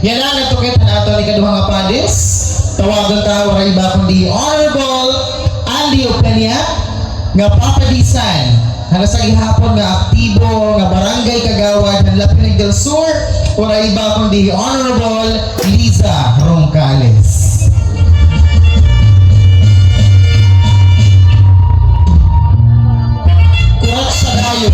Yan lang natukit na ato ni kaduhang nga padis. Tawagan ta wala iba kundi Honorable Andy Openia nga papadisan hanggang sa gihapon nga aktibo nga barangay kagawad ng Lapinig del Sur wala iba kundi Honorable Liza Roncales. Kurat sa dayo.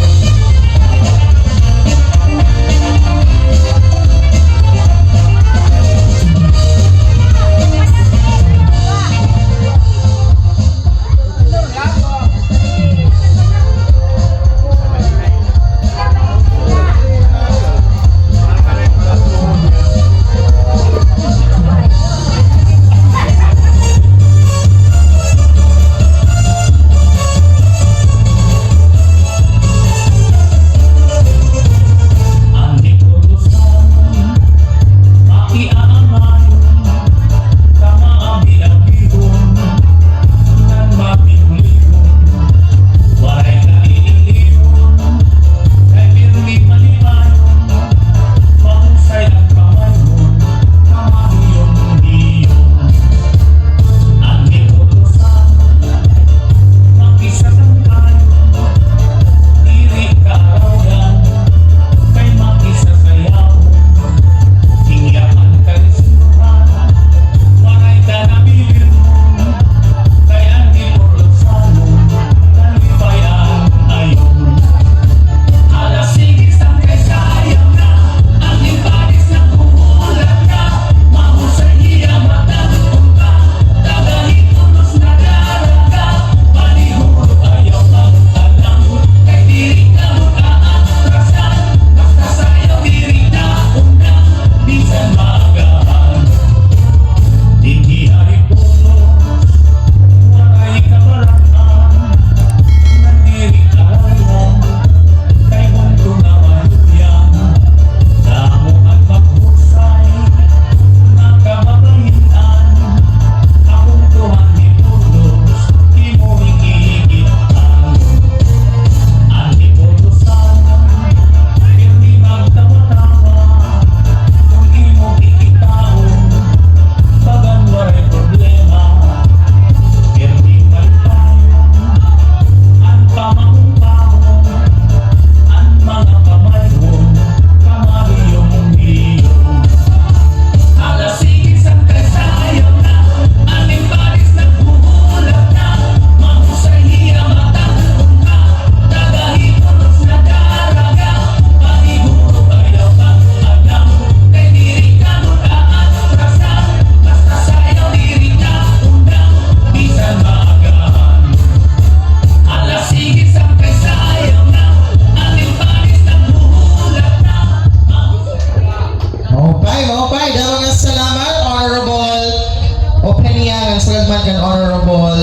Kan Honorable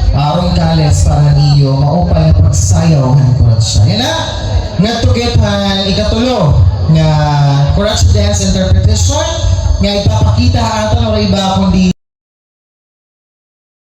Roncales para niyo maupay ang pagsasayaw ng kurat siya. Yan na, nagtukit ang ikatulo nga kurat dance interpretation nga ipapakita ato ng iba kundi